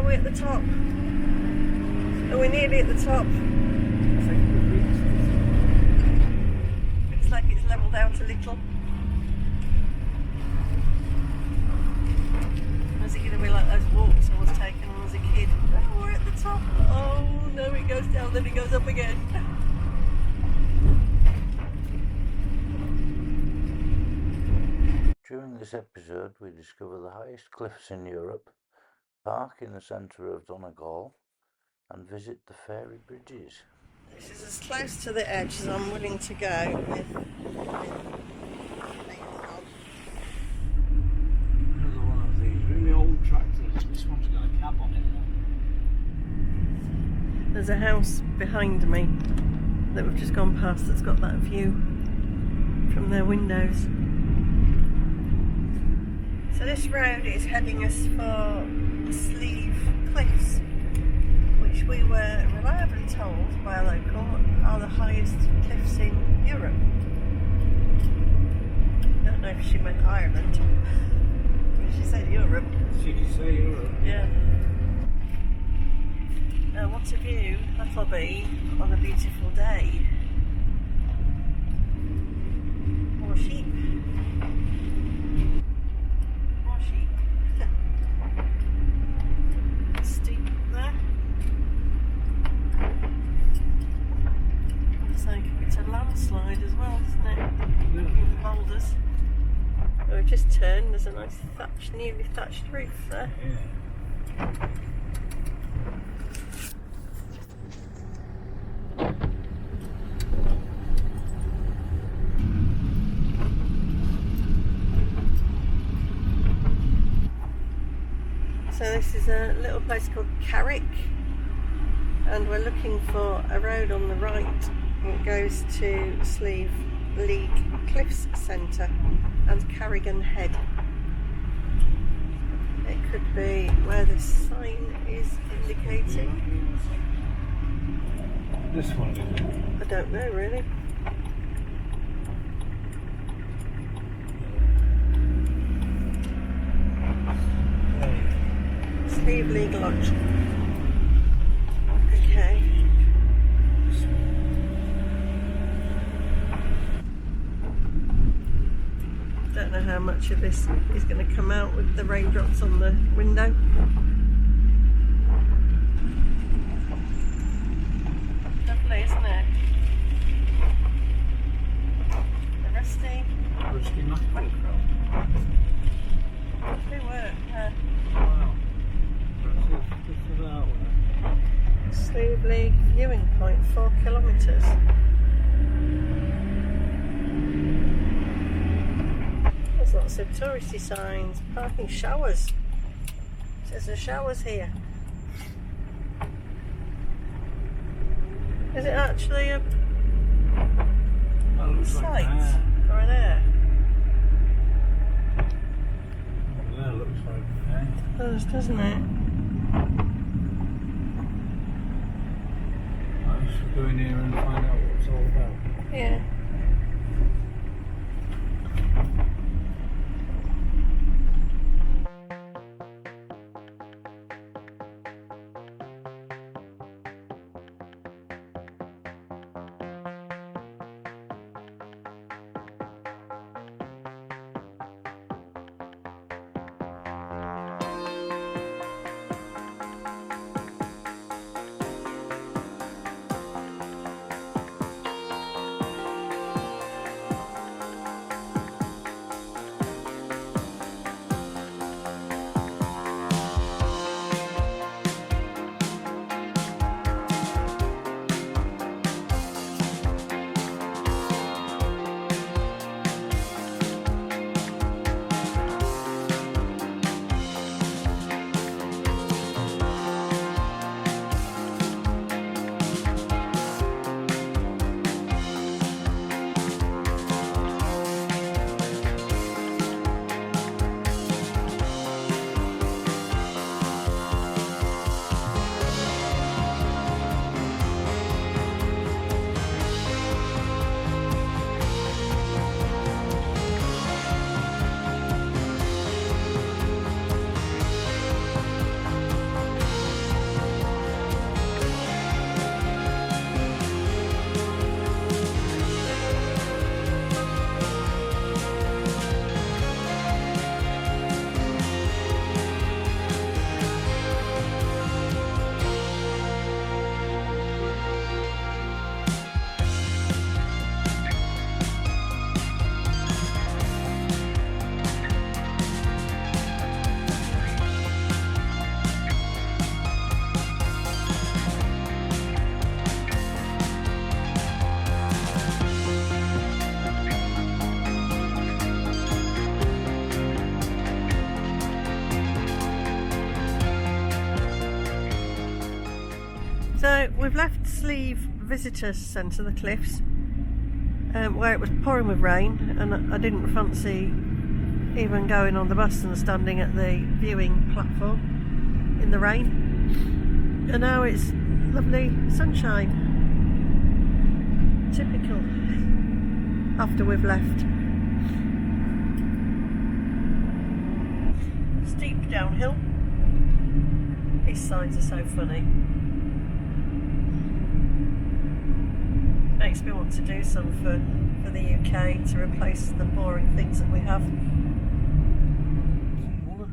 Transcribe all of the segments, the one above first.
we at the top? Are we nearly at the top? Looks like it's levelled out a little. Is it going to be like those walks I was taking on as a kid? Oh, we're at the top. Oh no, it goes down, then it goes up again. During this episode, we discover the highest cliffs in Europe, park in the centre of Donegal, and visit the Fairy bridges. This is as close to the edge as I'm willing to go with. Another one of these really old tractors. This one's got a cab on it now. There's a house behind me that we've just gone past that's got that view from their windows. So this road is heading us for the Sliabh Cliffs, which we were reliably told by a local are the highest cliffs in Europe. I don't know if she meant Ireland, but she said Europe. She did say Europe. Yeah. Now what a view that'll be on a beautiful day. More sheep. More sheep. Steep there. Looks like it's a landslide as well, doesn't it? Looking at the boulders. Oh, we've just turned, there's a nice newly thatched roof there. Yeah. So this is a little place called Carrick, and we're looking for a road on the right that goes to Sliabh Liag Cliffs Centre and Carrigan Head. It could be where this sign is indicating. This one, is it? I don't know really. Sliabh Liag Lodge. Okay. Don't know how much of this is going to come out with the raindrops on the window. Lovely, isn't it? The rusty mackerel. Lovely work, yeah. Wow. Good for that one. Sliabh Liag viewing point, 4 kilometres. There's lots of touristy signs, parking showers. It says there's showers here. Is it actually a That looks site like there. or an air? There looks like there. It does, doesn't it? I should go in here and find out what it's all about. Yeah. So we've left Sliabh Visitor Centre, the cliffs, where it was pouring with rain, and I didn't fancy even going on the bus and standing at the viewing platform in the rain. And now it's lovely sunshine. Typical after we've left. Steep downhill. These signs are so funny. Makes me want to do some for the UK to replace the boring things that we have.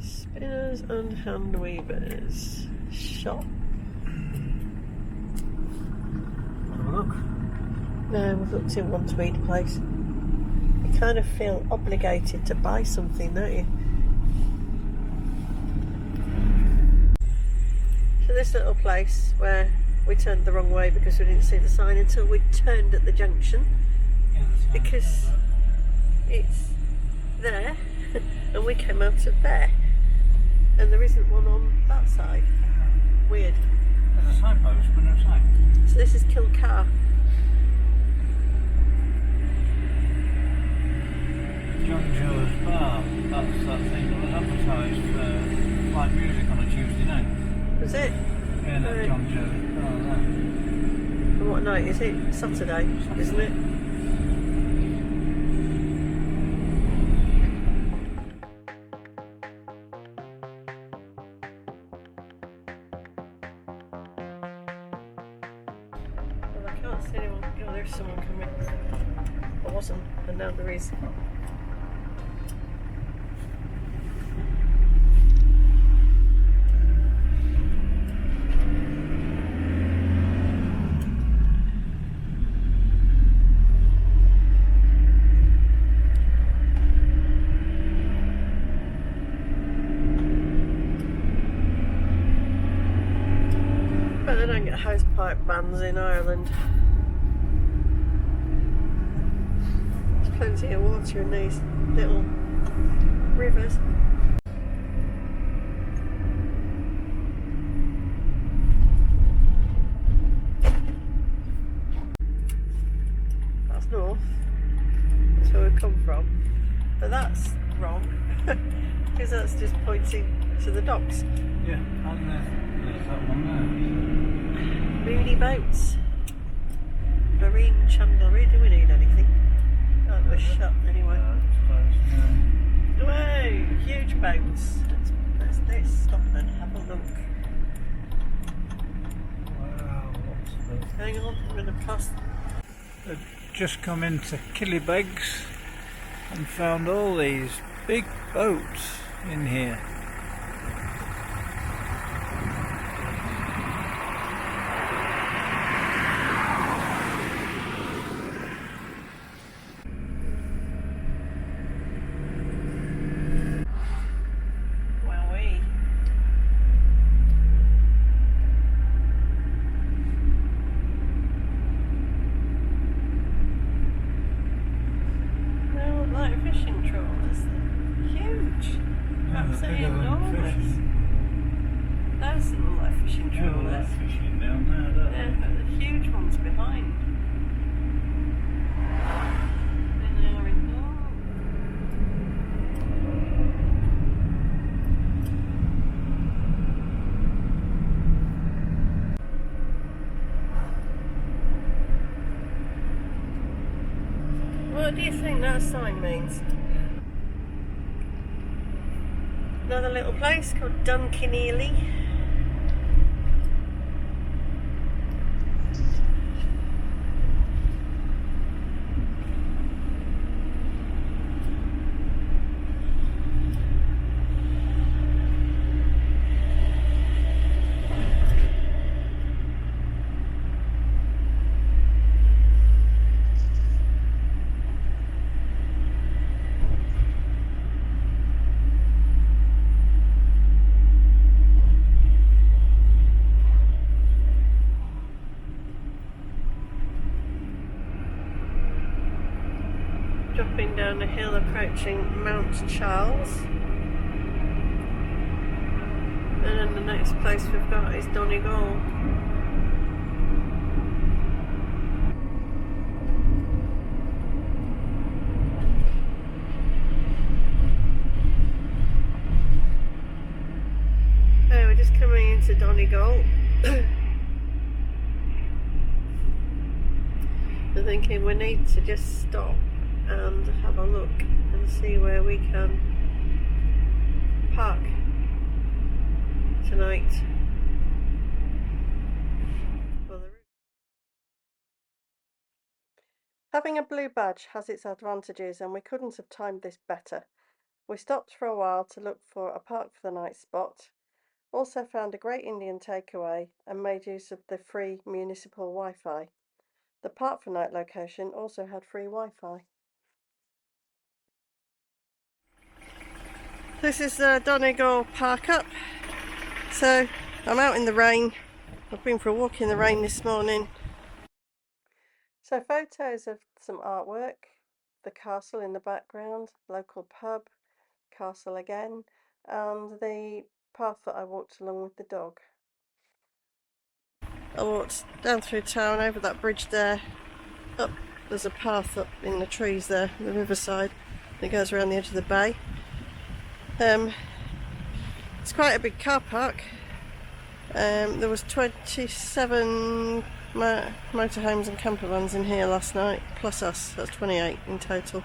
Spinners and hand weavers shop. Have a look. No, we've looked in one tweed place. You kind of feel obligated to buy something, don't you? So this little place where we turned the wrong way because we didn't see the sign until we turned at the junction, because it's there and we came out of there and there isn't one on that side. Weird. There's a signpost, but no sign. So this is Kilcar. John Joe's Bar. That's that thing that was advertised for live music on a Tuesday night. Was it? Yeah, that's Right. John Joe's Bar there. And what night is it? Saturday, isn't it? Well, I can't see anyone. Oh, there's someone coming. There wasn't, and now there is. But they don't get house pipe bans in Ireland. There's plenty of water in these little rivers. That's north. That's where we've come from. But that's wrong. Because that's just pointing to the docks. Yeah, and there's that one Moody boats. Marine chandlery. Do we need anything? Oh, it was shut anyway. there. Whoa! Huge boats. Let's stop and have a look. Wow, lots of it. Hang on, I'm going to pass. I've just come into Killybegs and found all these big boats in here. Wowee. They look like fishing trawlers. Huge. Absolutely bigger than enormous. fishing. Those look like fishing Yeah, well, trawlers. that's fishing down there, don't Yeah, they? but the huge ones behind. And they are enormous. What do you think that sign means? Another little place called Dunkineely. Dropping down a hill approaching Mount Charles. And then the next place we've got is Donegal. to Donegal. I'm thinking we need to just stop and have a look and see where we can park tonight. Having a blue badge has its advantages, and we couldn't have timed this better. We stopped for a while to look for a park for the night spot, also found a great Indian takeaway and made use of the free municipal Wi-Fi. The park for night location also had free Wi-Fi. This is the Donegal park up. So I'm out in the rain. I've been for a walk in the rain this morning. So photos of some artwork, the castle in the background, local pub, castle again, and the path that I walked along with the dog. I walked down through town, over that bridge there, up, there's a path up in the trees there, the riverside, that goes around the edge of the bay. It's quite a big car park. There was 27 motorhomes and camper vans in here last night, plus us, that's 28 in total.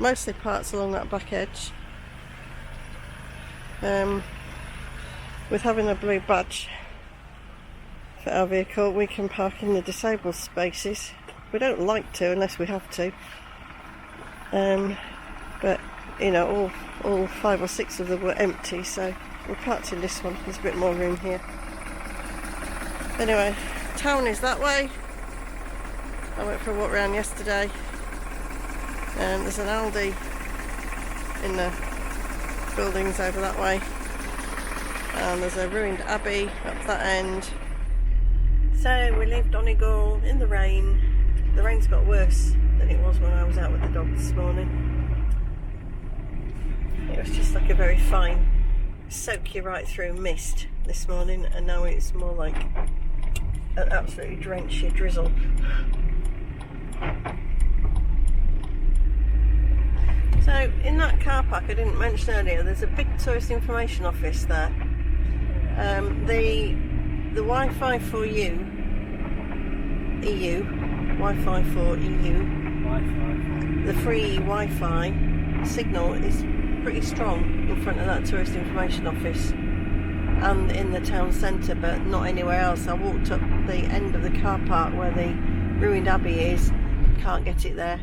Mostly parked along that back edge. With having a blue badge for our vehicle, we can park in the disabled spaces. We don't like to unless we have to. But you know, all 5 or 6 of them were empty, so we parked in this one. There's a bit more room here. Anyway, town is that way. I went for a walk around yesterday. There's an Aldi in the buildings over that way. And there's a ruined abbey up that end. So we leave Donegal in the rain. The rain's got worse than it was when I was out with the dog this morning. It was just like a very fine, soak you right through mist this morning, and now it's more like an absolutely drench you drizzle. So in that car park I didn't mention earlier, there's a big tourist information office there. The WiFi4EU WiFi4EU, the free Wi-Fi signal is pretty strong in front of that tourist information office and in the town centre, but not anywhere else. I walked up the end of the car park where the ruined abbey is, can't get it there.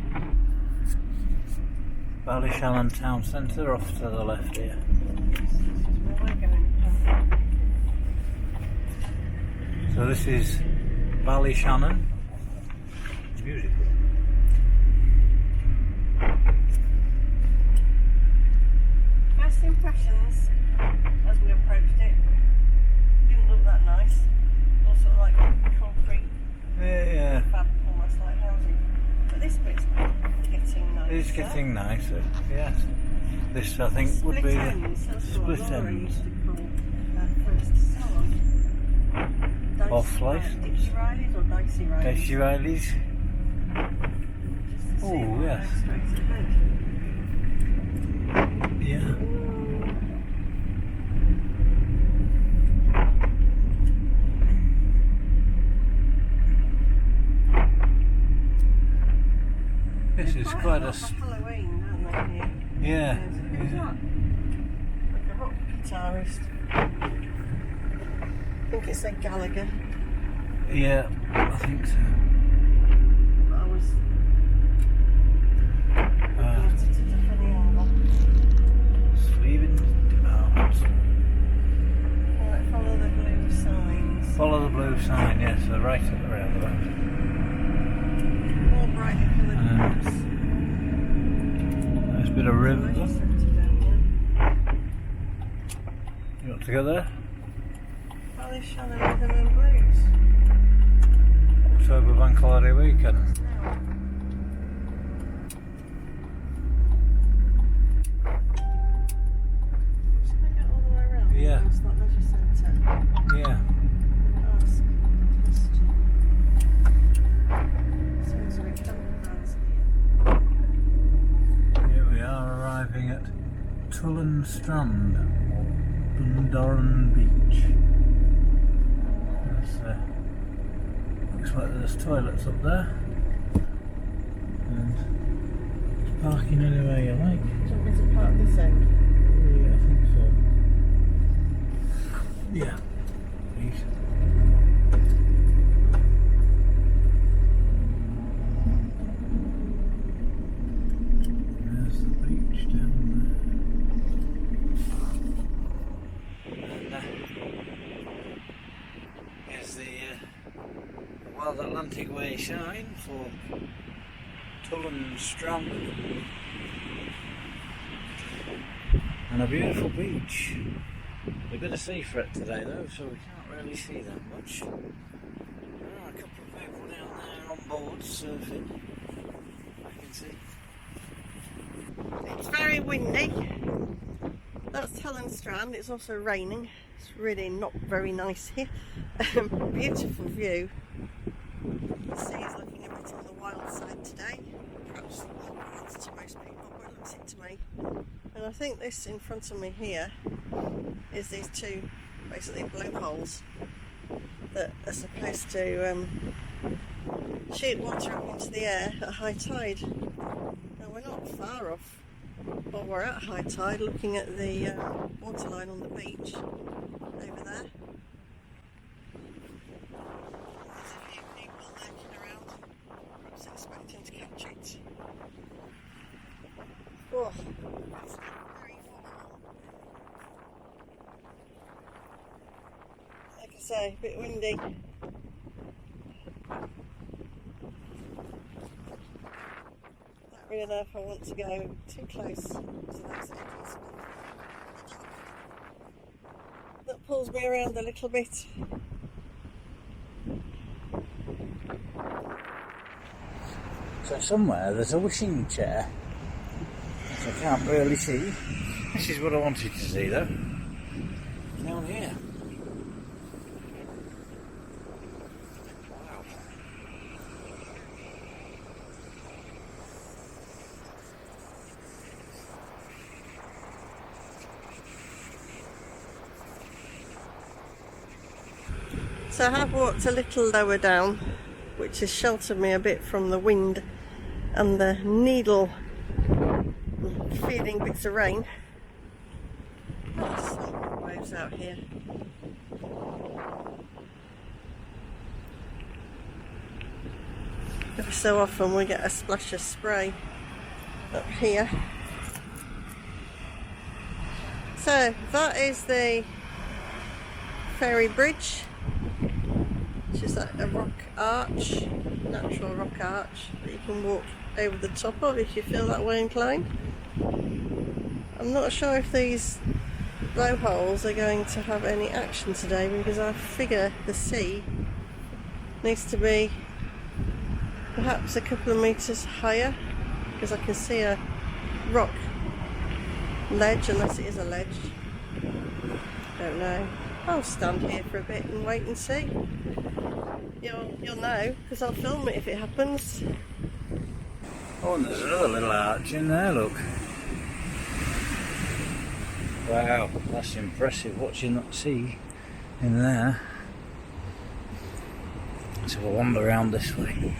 Ballyshannon town centre off to the left here. So this is Ballyshannon. Beautiful. First impressions as we approached it, didn't look that nice. All sort of like concrete, Yeah. fab, almost like housing. But this bit's getting nicer. It's getting nicer, yes. This I think Split would be ends, that's what split Laura ends. used to call first salon. Off life. Dicey Rileys or Dicey Rileys? Dicey Rileys. Just to see Oh, what yes. goes straight ahead. Yeah. This is quite a... Halloween, don't they, here? Yeah. Who's that? Like a rock guitarist. I think it's a Gallagher. Yeah, I think so. But I was looking at it at a funny angle. Sleeping department. Alright, follow the blue signs. Follow the blue sign, yes, so right at the roundabout. More brightly coloured cars. There's a bit of river. Leisure centre down You got to go there? here. Ballyshannon Rhythm and Blues. October Bank Holiday weekend. Now. Just gonna get all the way around. Yeah. It's that leisure centre. Yeah. Ask a question. So there's a campgrounds here. Here we are arriving at Tullen Strand, Dunkineely Beach. There's toilets up there. And parking anywhere you like. Do you want me to park this end? Yeah, I think so. Yeah, please. There's the beach down there. And here's the Wild Atlantic Way sign for Tullen Strand. And a beautiful beach. A bit of sea fret today though, so we can't really see that much. Oh, a couple of people down there on board surfing, I can see. It's very windy. That's Tullen Strand. It's also raining. It's really not very nice here. Beautiful view. The sea is looking a bit on the wild side today. Perhaps not wild to most people, but it looks it to me. And I think this in front of me here is these two basically blowholes that are supposed to shoot water up into the air at high tide. Now we're not far off, but we're at high tide looking at the waterline on the beach over there. There's a few people lurking around, perhaps expecting to catch it. Oh, it's very warm. Like I say, a bit windy. Don't really know if I want to go too close to those edges. That pulls me around a little bit. So somewhere there's a wishing chair, which I can't really see. This is what I wanted to see though. Down here. Wow. So I have walked a little lower down, which has sheltered me a bit from the wind and the needle feeding bits of rain. Oh, some waves out here. Every so often we get a splash of spray up here. So that is the ferry bridge, which is like a rock arch, natural rock arch that you can walk over the top of if you feel that way inclined. I'm not sure if these blowholes are going to have any action today, because I figure the sea needs to be perhaps a couple of metres higher, because I can see a rock ledge, unless it is a ledge. Don't know. I'll stand here for a bit and wait and see. You'll know, because I'll film it if it happens. Oh, and there's another little arch in there, look. Wow, that's impressive watching that sea in there. Let's have a wander around this way.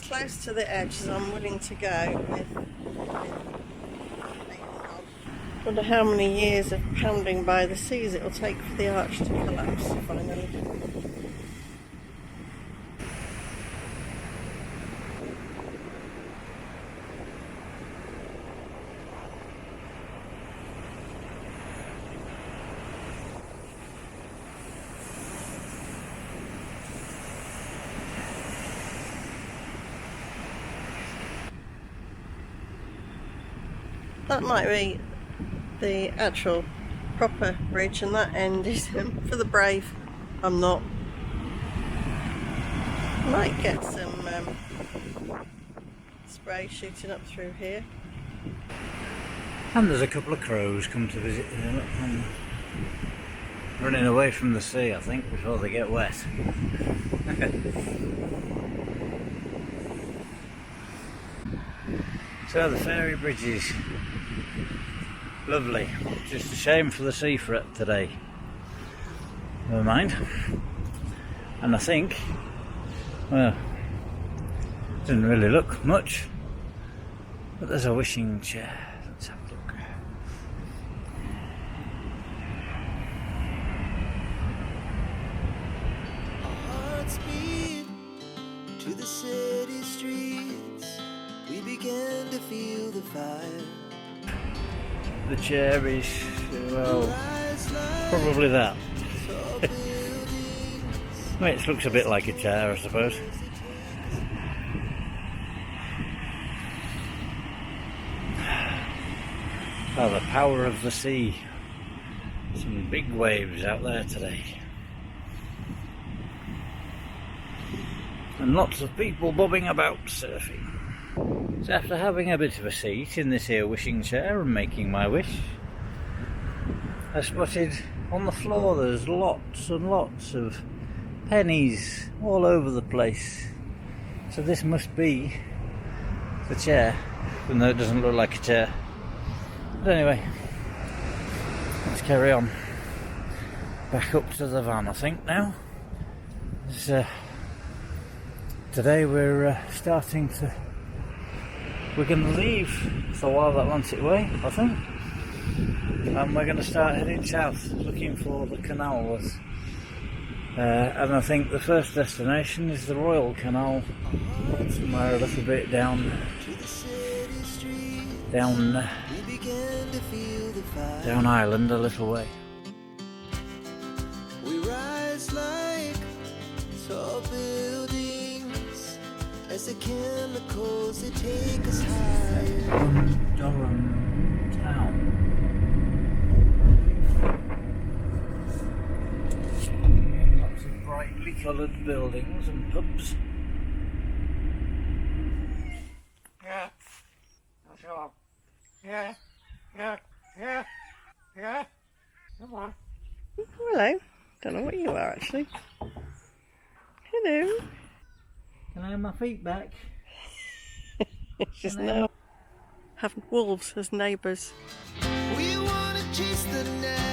Close to the edge as I'm willing to go with. Wonder how many years of pounding by the seas it will take for the arch to collapse finally. That might be the actual proper bridge, and that end is for the brave. I'm not. Might get some spray shooting up through here. And there's a couple of crows come to visit here, look, and running away from the sea, I think, before they get wet. So the ferry bridges, lovely. Just a shame for the sea fret today. Never mind. And I think, well, didn't really look much, but there's a wishing chair. Let's have a look. Our hearts beat to the city streets. We began to feel the fire. The chair is, well, probably that. Well, it looks a bit like a chair, I suppose. Oh, the power of the sea. Some big waves out there today. And lots of people bobbing about surfing. So after having a bit of a seat in this here wishing chair and making my wish, I spotted on the floor there's lots and lots of pennies all over the place. So this must be the chair, even though it doesn't look like a chair. But anyway, let's carry on. Back up to the van, I think, now. Today we're starting to... We're going to leave for Sliabh Atlantic Way, I think. And we're going to start heading south, looking for the canal. And I think the first destination is the Royal Canal, somewhere a little bit down island a little way. We rise like tall buildings as the chemicals they take us higher. Durham town. Lots of brightly coloured buildings and pubs. Yeah. Sure. Yeah. Come on. Hello. Don't know what you are actually. Hello. Can I have my feet back? It's just now having wolves as neighbours. We wanna chase the night.